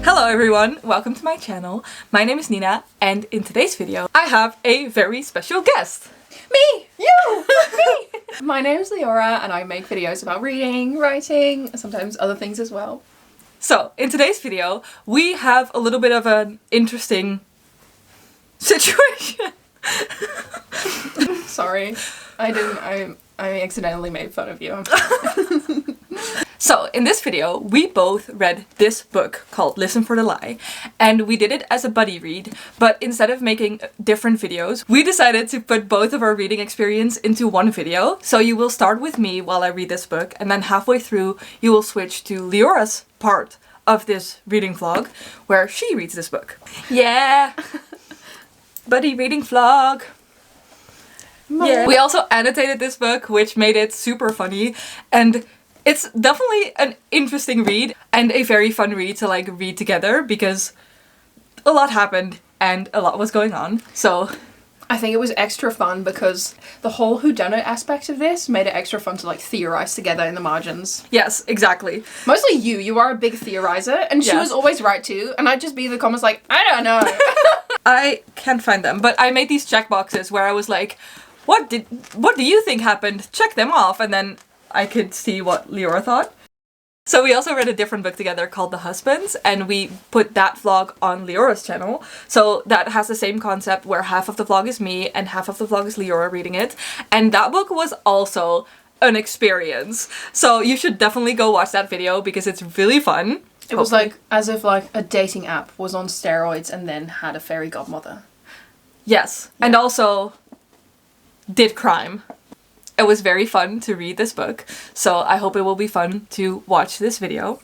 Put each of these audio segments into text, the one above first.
Hello everyone, welcome to my channel. My name is Nina, and in today's video I have a very special guest. Me! You! Me! My name is Leora and I make videos about reading, writing, and sometimes other things as well. So, in today's video, we have a little bit of an interesting situation. Sorry. I accidentally made fun of you. So, in this video, we both read this book called Listen for the Lie, and we did it as a buddy read, but instead of making different videos, we decided to put both of our reading experience into one video. So you will start with me while I read this book, and then halfway through, you will switch to Leora's part of this reading vlog, where she reads this book. Yeah! Buddy reading vlog! Yeah. We also annotated this book, which made it super funny, and it's definitely an interesting read and a very fun read to read together because a lot happened and a lot was going on. So I think it was extra fun because the whole whodunit aspect of this made it extra fun to theorize together in the margins. yes, exactly. Mostly you are a big theorizer and she was always right too, and I'd just be in the comments like, I don't know. I can't find them, but I made these check boxes where I was like, what do you think happened? Check them off, and then I could see what Leora thought. So we also read a different book together called The Husbands, and we put that vlog on Leora's channel. So that has the same concept where half of the vlog is me and half of the vlog is Leora reading it. And that book was also an experience. So you should definitely go watch that video because it's really fun. It was as if a dating app was on steroids and then had a fairy godmother. Yes, yeah. And also did crime. It was very fun to read this book, so I hope it will be fun to watch this video.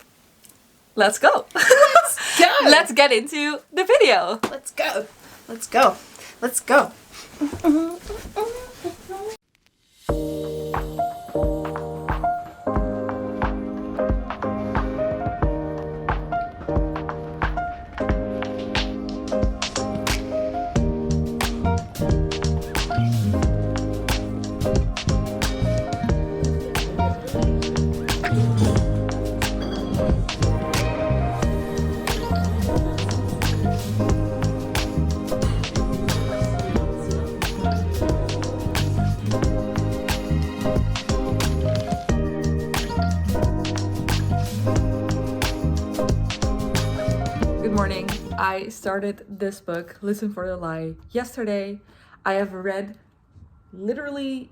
Let's go! Let's go! Let's get into the video! Let's go! Let's go! Let's go! Good morning. I started this book, Listen for the Lie, yesterday. I have read literally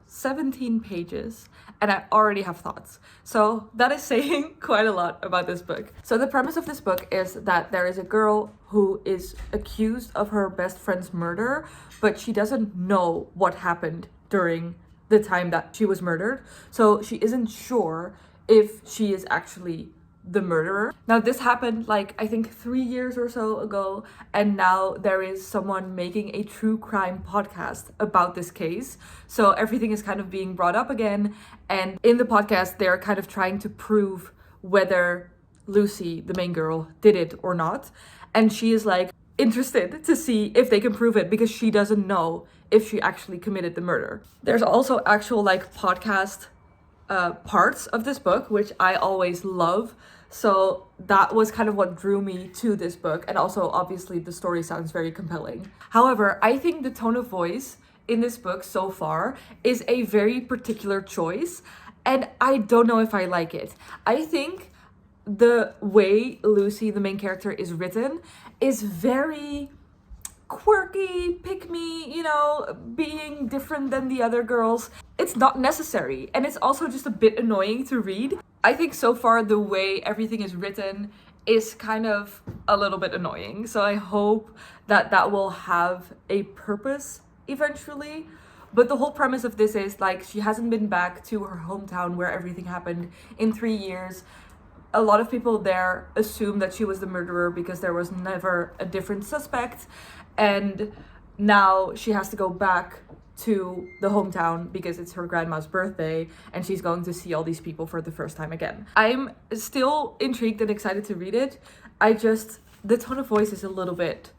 17 pages and I already have thoughts. So that is saying quite a lot about this book. So the premise of this book is that there is a girl who is accused of her best friend's murder, but she doesn't know what happened during the time that she was murdered. So she isn't sure if she is actually the murderer. Now this happened I think 3 years or so ago, and now there is someone making a true crime podcast about this case. So everything is kind of being brought up again, and in the podcast they're kind of trying to prove whether Lucy, the main girl, did it or not. And she is interested to see if they can prove it because she doesn't know if she actually committed the murder. There's also actual podcast parts of this book, which I always love. So that was kind of what drew me to this book. And also, obviously, the story sounds very compelling. However, I think the tone of voice in this book so far is a very particular choice. And I don't know if I like it. I think the way Lucy, the main character, is written is very quirky, pick me, being different than the other girls. It's not necessary, and it's also just a bit annoying to read. I think so far the way everything is written is kind of a little bit annoying, so I hope that that will have a purpose eventually. But the whole premise of this is she hasn't been back to her hometown where everything happened in 3 years. A lot of people there assume that she was the murderer because there was never a different suspect. And now she has to go back to the hometown because it's her grandma's birthday and she's going to see all these people for the first time again. I'm still intrigued and excited to read it. The tone of voice is a little bit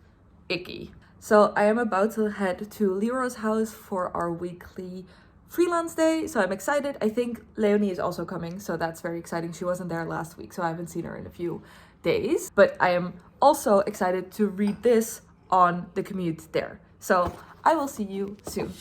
icky. So I am about to head to Leora's house for our weekly freelance day, so I'm excited. I think Leonie is also coming, so that's very exciting. She wasn't there last week, so I haven't seen her in a few days. But I am also excited to read this on the commute there. So I will see you soon.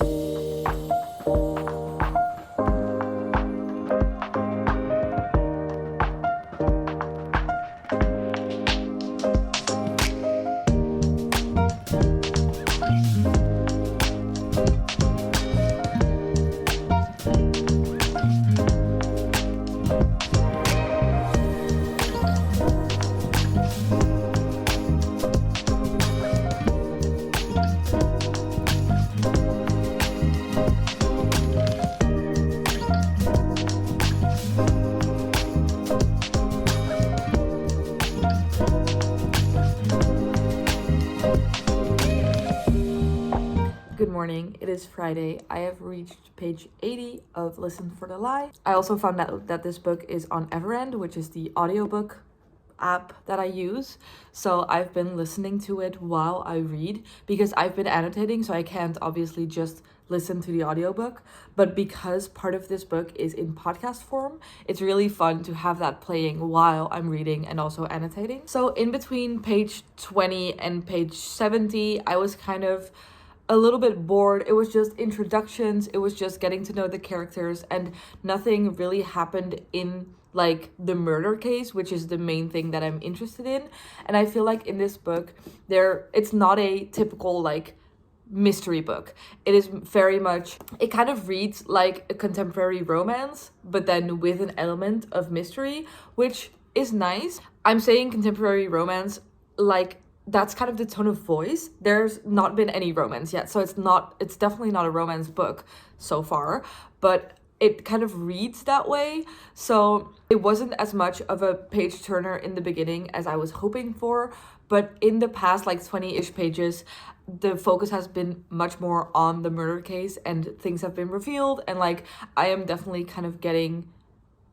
Good morning, it is Friday. I have reached page 80 of Listen for the Lie. I also found out that this book is on Everend, which is the audiobook app that I use. So I've been listening to it while I read because I've been annotating, so I can't obviously just listen to the audiobook. But because part of this book is in podcast form, it's really fun to have that playing while I'm reading and also annotating. So in between page 20 and page 70, I was kind of a little bit bored. It was just introductions, it was just getting to know the characters, and nothing really happened in like the murder case, which is the main thing that I'm interested in. And I feel like in this book it's not a typical like mystery book. It is very much, it kind of reads like a contemporary romance, but then with an element of mystery, which is nice. I'm saying contemporary romance like that's kind of the tone of voice. There's not been any romance yet, so it's definitely not a romance book so far, but it kind of reads that way. So it wasn't as much of a page turner in the beginning as I was hoping for, but in the past like 20-ish pages, the focus has been much more on the murder case and things have been revealed, and like I am definitely kind of getting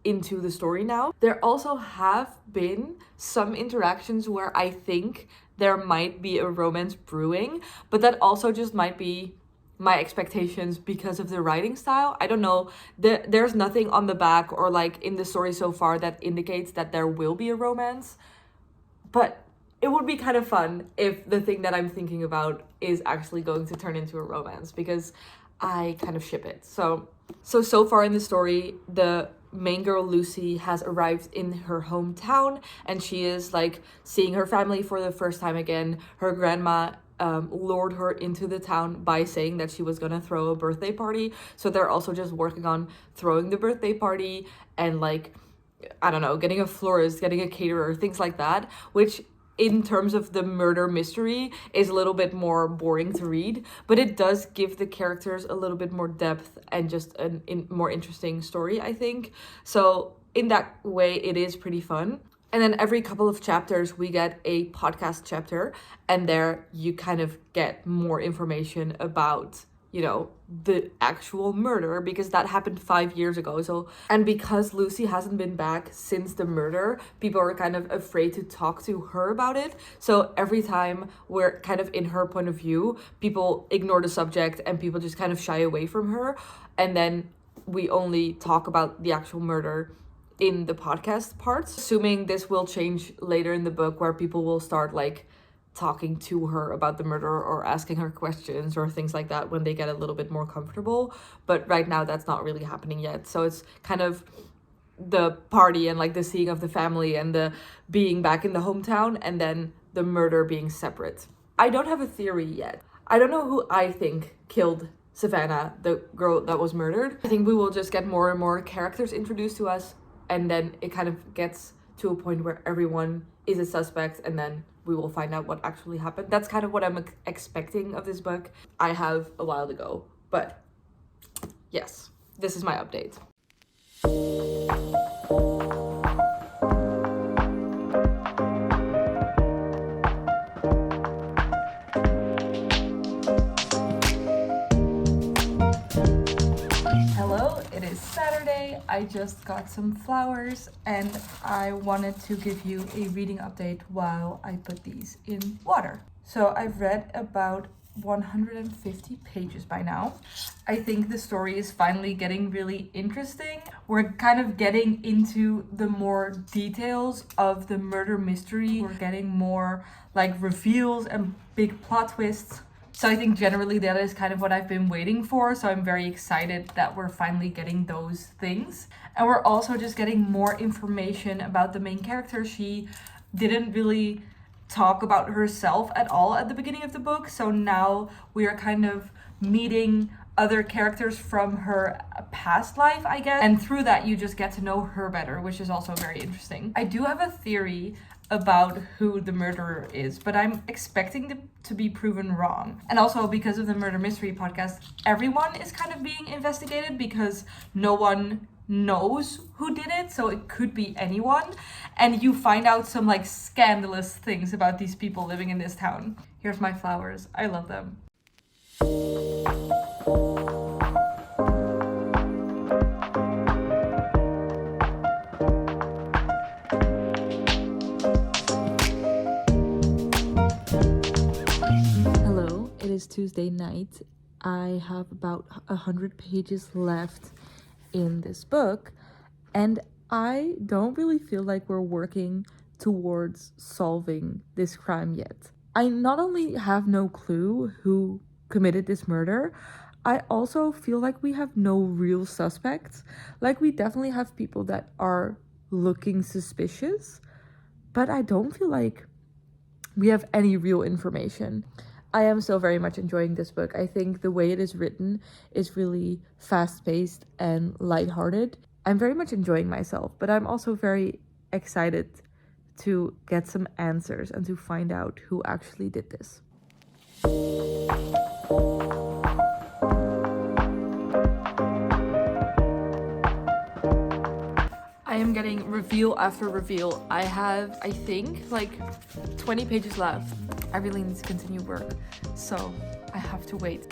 into the story now. There also have been some interactions where I think there might be a romance brewing, but that also just might be my expectations because of the writing style. I don't know. There's nothing on the back or like in the story so far that indicates that there will be a romance, but it would be kind of fun if the thing that I'm thinking about is actually going to turn into a romance, because I kind of ship it. So far in the story, the main girl Lucy has arrived in her hometown and she is like seeing her family for the first time again. Her grandma lured her into the town by saying that she was gonna throw a birthday party, so they're also just working on throwing the birthday party and like, I don't know, getting a florist, getting a caterer, things like that, which in terms of the murder mystery is a little bit more boring to read, but it does give the characters a little bit more depth and just a more interesting story, I think. So in that way, it is pretty fun. And then every couple of chapters, we get a podcast chapter, and there you kind of get more information about, you know, the actual murder, because that happened 5 years ago. So, and because Lucy hasn't been back since the murder, people are kind of afraid to talk to her about it. So every time we're kind of in her point of view, people ignore the subject and people just kind of shy away from her. And then we only talk about the actual murder in the podcast parts, assuming this will change later in the book where people will start like talking to her about the murder or asking her questions or things like that when they get a little bit more comfortable. But right now that's not really happening yet. So it's kind of the party and like the seeing of the family and the being back in the hometown, and then the murder being separate. I don't have a theory yet. I don't know who I think killed Savannah, the girl that was murdered. I think we will just get more and more characters introduced to us, and then it kind of gets to a point where everyone is a suspect, and then we will find out what actually happened. That's kind of what I'm expecting of this book. I have a while to go, but yes, this is my update. Hello, it is Saturday. I just got some flowers and I wanted to give you a reading update while I put these in water. So I've read about 150 pages by now. I think the story is finally getting really interesting. We're kind of getting into the more details of the murder mystery. We're getting more like reveals and big plot twists. So I think generally that is kind of what I've been waiting for. So I'm very excited that we're finally getting those things. And we're also just getting more information about the main character. She didn't really talk about herself at all at the beginning of the book. So now we are kind of meeting other characters from her past life, I guess. And through that, you just get to know her better, which is also very interesting. I do have a theory about who the murderer is, but I'm expecting it to be proven wrong. And also because of the Murder Mystery podcast, everyone is kind of being investigated because no one knows who did it, so it could be anyone. And you find out some like scandalous things about these people living in this town. Here's my flowers. I love them. Hello, it is Tuesday night. I have about 100 pages left in this book, and I don't really feel like we're working towards solving this crime yet. I not only have no clue who committed this murder, I also feel like we have no real suspects. Like, we definitely have people that are looking suspicious, but I don't feel like we have any real information. I am still very much enjoying this book. I think the way it is written is really fast-paced and lighthearted. I'm very much enjoying myself, but I'm also very excited to get some answers and to find out who actually did this. I am getting reveal after reveal. I have, I think, like 20 pages left. I really need to continue work, so I have to wait.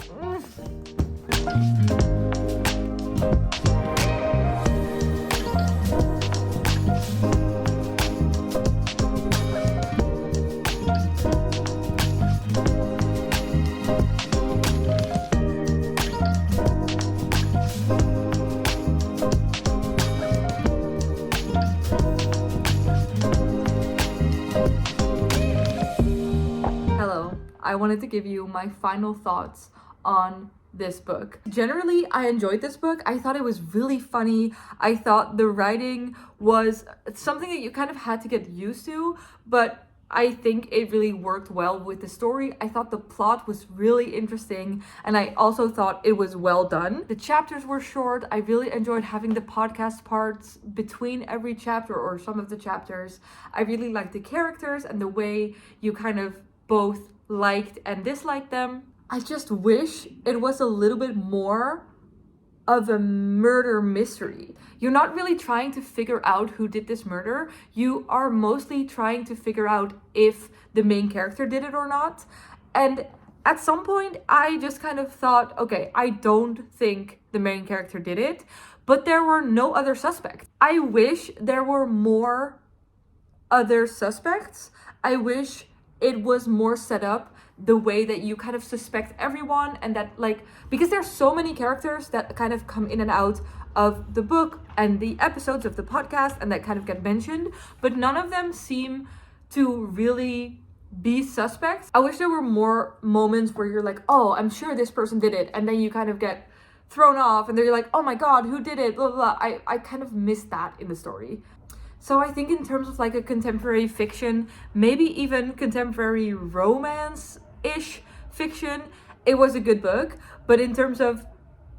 I wanted to give you my final thoughts on this book. Generally, I enjoyed this book. I thought it was really funny. I thought the writing was something that you kind of had to get used to, but I think it really worked well with the story. I thought the plot was really interesting, and I also thought it was well done. The chapters were short. I really enjoyed having the podcast parts between every chapter or some of the chapters. I really liked the characters and the way you kind of both liked and disliked them. I just wish it was a little bit more of a murder mystery. You're not really trying to figure out who did this murder. You are mostly trying to figure out if the main character did it or not. And at some point, I just kind of thought, okay, I don't think the main character did it, but there were no other suspects. I wish there were more other suspects. I wish it was more set up the way that you kind of suspect everyone, and that, like, because there's so many characters that kind of come in and out of the book and the episodes of the podcast and that kind of get mentioned, but none of them seem to really be suspects. I wish there were more moments where you're like, oh, I'm sure this person did it, and then you kind of get thrown off and they're like, oh my god, who did it, blah, blah, blah. I kind of missed that in the story. So I think in terms of like a contemporary fiction, maybe even contemporary romance-ish fiction, it was a good book. But in terms of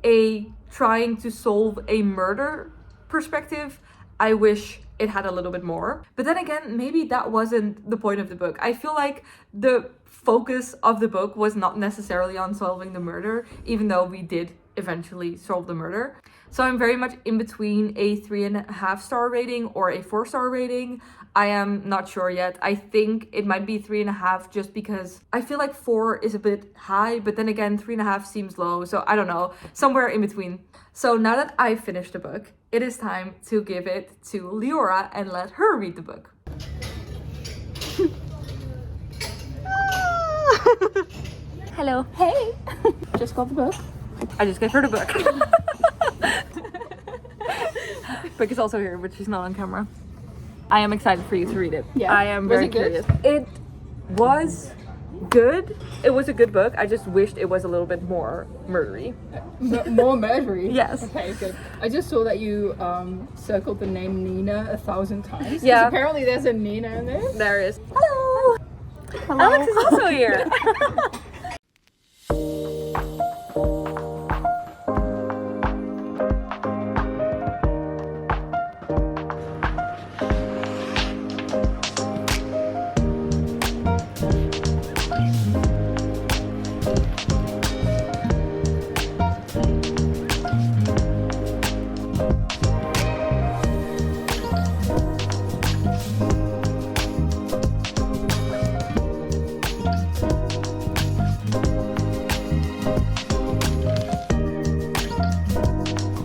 a trying to solve a murder perspective, I wish it had a little bit more. But then again, maybe that wasn't the point of the book. I feel like the focus of the book was not necessarily on solving the murder, even though we did eventually solve the murder. So I'm very much in between a 3.5 star rating or a 4-star rating. I am not sure yet. I think it might be 3.5 just because I feel like 4 is a bit high, but then again, 3.5 seems low. So I don't know, somewhere in between. So now that I've finished the book, it is time to give it to Leora and let her read the book. Hello. Hey! Just got the book. I just gave her the book. Book is also here, but she's not on camera. I am excited for you to read it. Yeah. I am Was very it good? curious. It was good. It was a good book. I just wished it was a little bit more murdery. More murdery? Yes. Okay, good. I just saw that you circled the name Nina 1,000 times. 'Cause Yeah. apparently there's a Nina in there. There is. Hello. Alex is also here.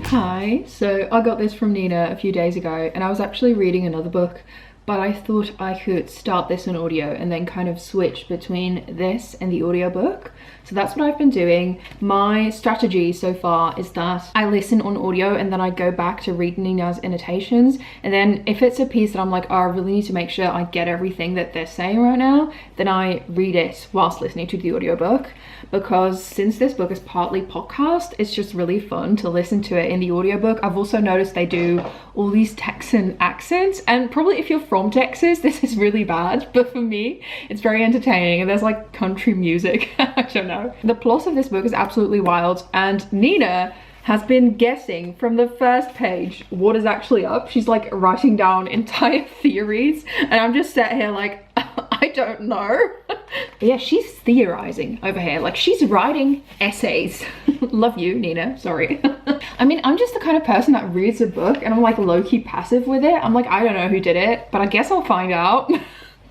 Hi, so I got this from Nina a few days ago and I was actually reading another book, but I thought I could start this in audio and then kind of switch between this and the audiobook. So that's what I've been doing. My strategy so far is that I listen on audio and then I go back to read Nina's annotations. And then if it's a piece that I'm like, oh, I really need to make sure I get everything that they're saying right now, then I read it whilst listening to the audiobook. Because since this book is partly podcast, it's just really fun to listen to it in the audiobook. I've also noticed they do all these Texan accents, and probably if you're from Texas, this is really bad, but for me, it's very entertaining, and there's like country music. I don't know. The plot of this book is absolutely wild, and Nina has been guessing from the first page what is actually up. She's like writing down entire theories, and I'm just sat here like, I don't know. Yeah, she's theorizing over here. Like, she's writing essays. Love you, Nina. Sorry. I mean, I'm just the kind of person that reads a book and I'm like low-key passive with it. I'm like, I don't know who did it, but I guess I'll find out.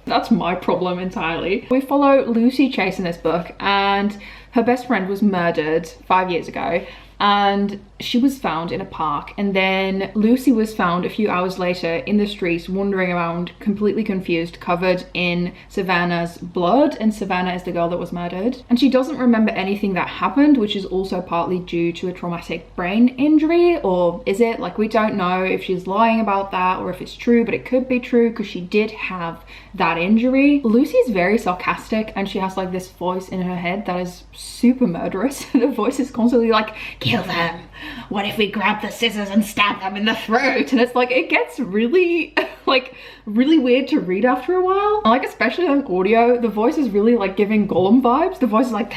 That's my problem entirely. We follow Lucy Chase in this book, and her best friend was murdered 5 years ago. And she was found in a park, and then Lucy was found a few hours later in the streets wandering around completely confused, covered in Savannah's blood, and Savannah is the girl that was murdered. And she doesn't remember anything that happened, which is also partly due to a traumatic brain injury, or is it? Like, we don't know if she's lying about that or if it's true, but it could be true because she did have that injury. Lucy is very sarcastic, and she has like this voice in her head that is super murderous. The voice is constantly like, kill them. What if we grab the scissors and stab them in the throat? And it's like, it gets really like really weird to read after a while. Like, especially on audio, the voice is really like giving Gollum vibes. The voice is like,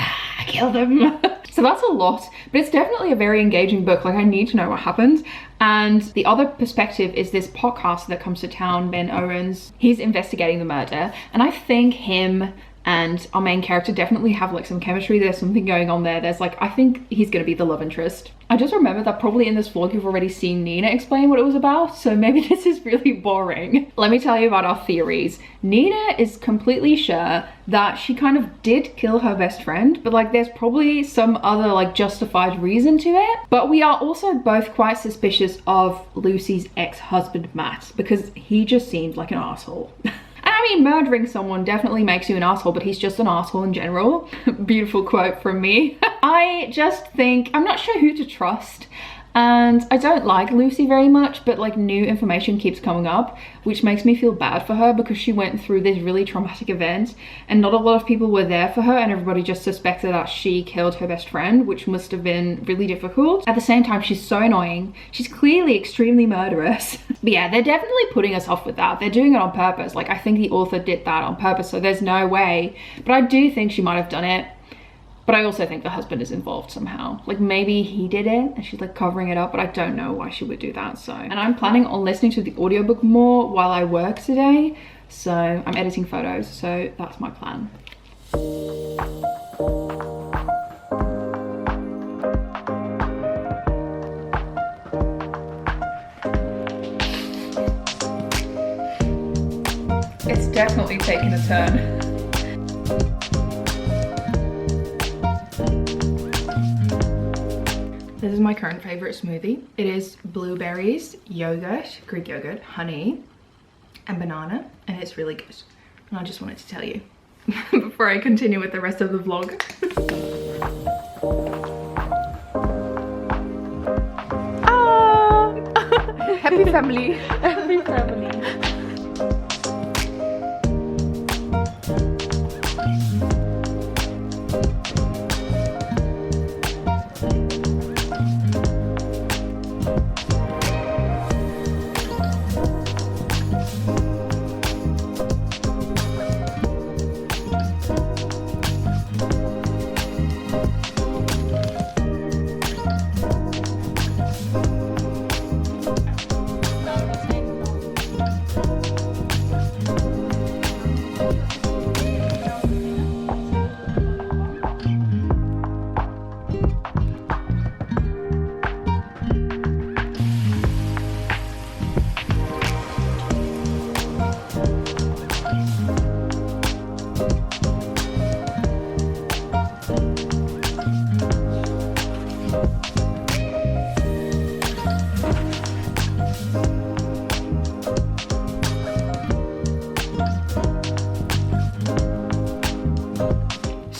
kill them. So that's a lot, but it's definitely a very engaging book. Like, I need to know what happens. And the other perspective is this podcaster that comes to town, Ben Owens. He's investigating the murder, and I think him and our main character definitely have like some chemistry. There's something going on there. There's like, I think he's gonna be the love interest. I just remember that probably in this vlog you've already seen Nina explain what it was about, so maybe this is really boring. Let me tell you about our theories. Nina is completely sure that she kind of did kill her best friend, but like there's probably some other like justified reason to it. But we are also both quite suspicious of Lucy's ex-husband Matt, because he just seemed like an asshole. I mean, murdering someone definitely makes you an asshole, but he's just an asshole in general. Beautiful quote from me. I just think, I'm not sure who to trust. And I don't like Lucy very much, but like new information keeps coming up, which makes me feel bad for her because she went through this really traumatic event and not a lot of people were there for her, and everybody just suspected that she killed her best friend, which must have been really difficult. At the same time, she's so annoying. She's clearly extremely murderous. But yeah, they're definitely putting us off with that. They're doing it on purpose. Like, I think the author did that on purpose, so there's no way. But I do think she might have done it. But I also think the husband is involved somehow. Like, maybe he did it and she's like covering it up, but I don't know why she would do that. So, and I'm planning on listening to the audiobook more while I work today. So I'm editing photos, so that's my plan. It's definitely taking a turn. This is my current favorite smoothie. It is blueberries, yogurt, Greek yogurt, honey, and banana, and it's really good. And I just wanted to tell you. before I continue with the rest of the vlog. Happy family. Happy family.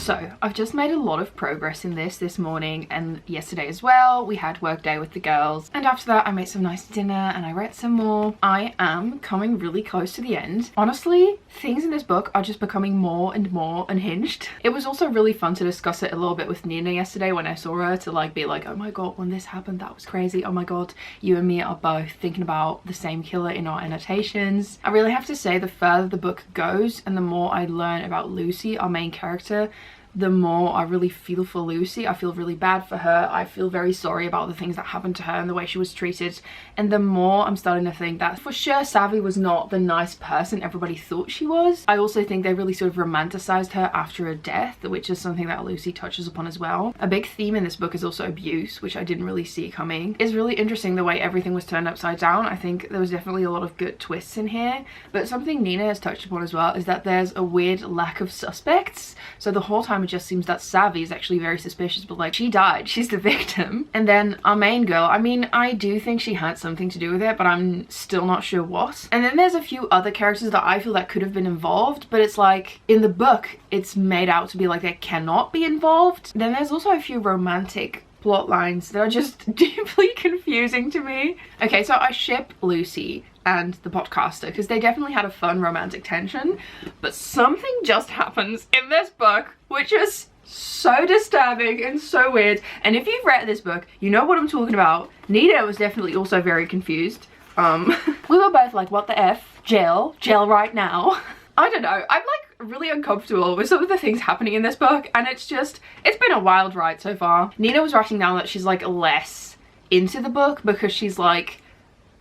So I've just made a lot of progress in this morning and yesterday as well. We had work day with the girls, and after that I made some nice dinner and I read some more. I am coming really close to the end. Honestly, things in this book are just becoming more and more unhinged. It was also really fun to discuss it a little bit with Nina yesterday when I saw her, to like be like, oh my god, when this happened that was crazy, oh my god, you and me are both thinking about the same killer in our annotations. I really have to say, the further the book goes and the more I learn about Lucy, our main character, the more I really feel for Lucy. I feel really bad for her. I feel very sorry about the things that happened to her and the way she was treated. And the more I'm starting to think that for sure Savvy was not the nice person everybody thought she was. I also think they really sort of romanticized her after her death, which is something that Lucy touches upon as well. A big theme in this book is also abuse, which I didn't really see coming. It's really interesting the way everything was turned upside down. I think there was definitely a lot of good twists in here. But something Nina has touched upon as well is that there's a weird lack of suspects. So the whole time it just seems that Savvy is actually very suspicious, but like, she died, she's the victim. And then our main girl, I mean, I do think she had something to do with it, but I'm still not sure what. And then there's a few other characters that I feel that could have been involved, but it's like in the book it's made out to be like they cannot be involved. Then there's also a few romantic plot lines that are just deeply confusing to me. Okay, so I ship Lucy and the podcaster because they definitely had a fun romantic tension, but something just happens in this book which is so disturbing and so weird. And if you've read this book, you know what I'm talking about. Nina was definitely also very confused. We were both like, what the F? Jail right now. I don't know, I'm like really uncomfortable with some of the things happening in this book, and it's been a wild ride so far. Nina was writing down that she's like less into the book because she's like,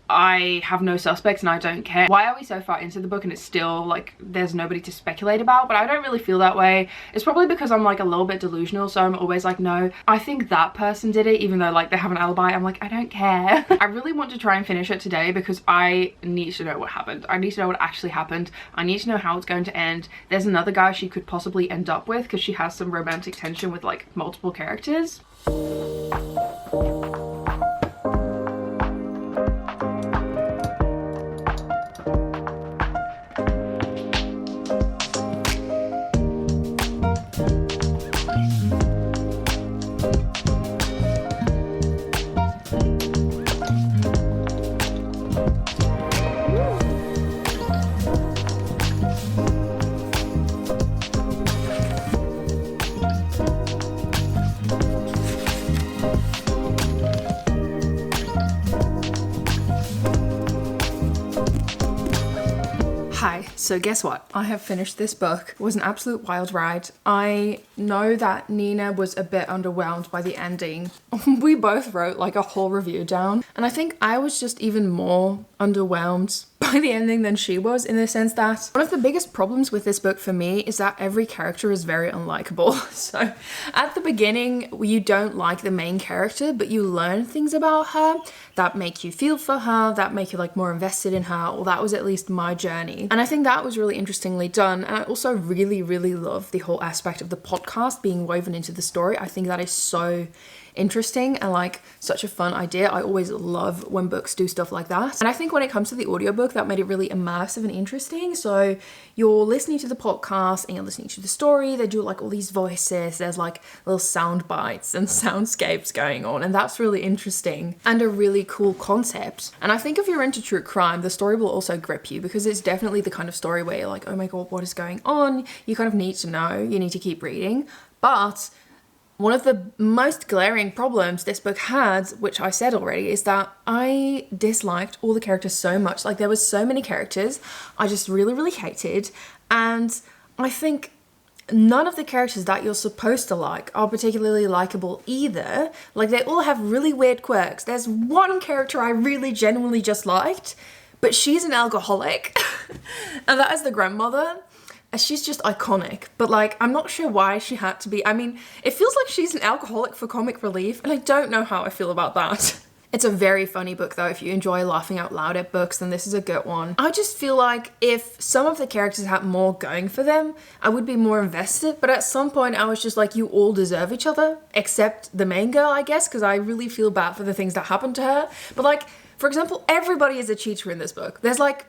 I have no suspects and I don't care. Why are we so far into the book and it's still like there's nobody to speculate about? But I don't really feel that way. It's probably because I'm like a little bit delusional, so I'm always like, no, I think that person did it, even though like they have an alibi. I'm like, I don't care. I really want to try and finish it today because I need to know what happened. I need to know what actually happened. I need to know how it's going to end. There's another guy she could possibly end up with because she has some romantic tension with like multiple characters. So guess what? I have finished this book. It was an absolute wild ride. I know that Nina was a bit underwhelmed by the ending. We both wrote like a whole review down, and I think I was just even more underwhelmed by the ending than she was, in the sense that one of the biggest problems with this book for me is that every character is very unlikable. So at the beginning, you don't like the main character, but you learn things about her that make you feel for her, that make you like more invested in her, or that was at least my journey. And I think that was really interestingly done. And I also really, really love the whole aspect of the podcast being woven into the story. I think that is so interesting and like such a fun idea. I always love when books do stuff like that. And I think when it comes to the audiobook, that made it really immersive and interesting. So you're listening to the podcast and you're listening to the story. They do like all these voices. There's like little sound bites and soundscapes going on. And that's really interesting and a really cool concept. And I think if you're into true crime, the story will also grip you because it's definitely the kind of story where you're like, oh my God, what is going on? You kind of need to know, you need to keep reading. But one of the most glaring problems this book had, which I said already, is that I disliked all the characters so much. Like there was so many characters I just really, really hated. And I think none of the characters that you're supposed to like are particularly likable either. Like they all have really weird quirks. There's one character I really genuinely just liked, but she's an alcoholic and that is the grandmother. She's just iconic, but like I'm not sure why she had to be. I mean, it feels like she's an alcoholic for comic relief, and I don't know how I feel about that. It's a very funny book though. If you enjoy laughing out loud at books, then this is a good one. I just feel like if some of the characters had more going for them, I would be more invested, but at some point I was just like, you all deserve each other, except the main girl, I guess, because I really feel bad for the things that happened to her. But like, for example, everybody is a cheater in this book. There's like,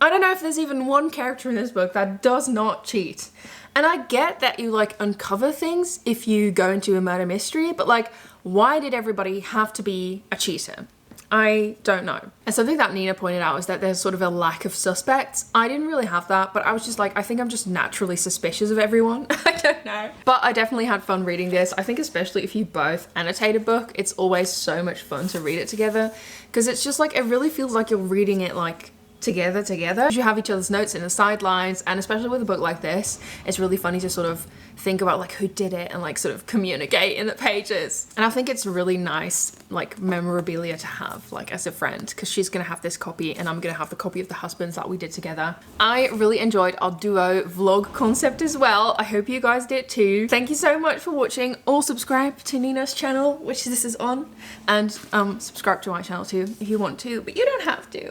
I don't know if there's even one character in this book that does not cheat. And I get that you like uncover things if you go into a murder mystery, but like, why did everybody have to be a cheater? I don't know. And something that Nina pointed out is that there's sort of a lack of suspects. I didn't really have that, but I was just like, I think I'm just naturally suspicious of everyone. I don't know. But I definitely had fun reading this. I think especially if you both annotate a book, it's always so much fun to read it together because it's just like, it really feels like you're reading it like together. You have each other's notes in the sidelines, and especially with a book like this, it's really funny to sort of think about like who did it and like sort of communicate in the pages. And I think it's really nice like memorabilia to have like as a friend, because she's gonna have this copy and I'm gonna have the copy of The Husbands that we did together. I really enjoyed our duo vlog concept as well. I hope you guys did too. Thank you so much for watching. All subscribe to Nina's channel, which this is on, and subscribe to my channel too if you want to, but you don't have to.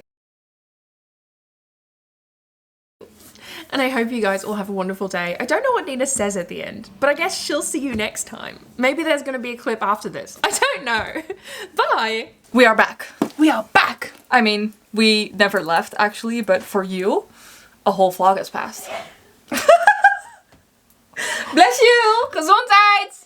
And I hope you guys all have a wonderful day. I don't know what Nina says at the end, but I guess she'll see you next time. Maybe there's gonna be a clip after this. I don't know. Bye. We are back. We are back. I mean, we never left actually, but for you, a whole vlog has passed. Bless you! Gesundheit!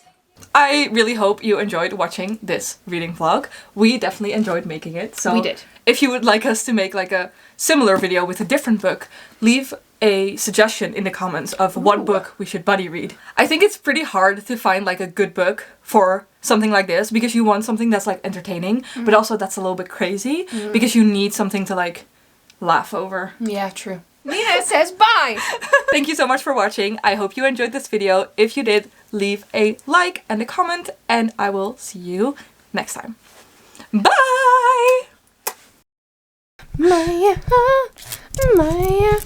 I really hope you enjoyed watching this reading vlog. We definitely enjoyed making it. So we did. If you would like us to make like a similar video with a different book, leave a suggestion in the comments of what book we should buddy read. I think it's pretty hard to find like a good book for something like this because you want something that's like entertaining, but also that's a little bit crazy because you need something to like laugh over. Yeah, true. Nina says bye! Thank you so much for watching. I hope you enjoyed this video. If you did, leave a like and a comment, and I will see you next time. Bye! Maya, Maya.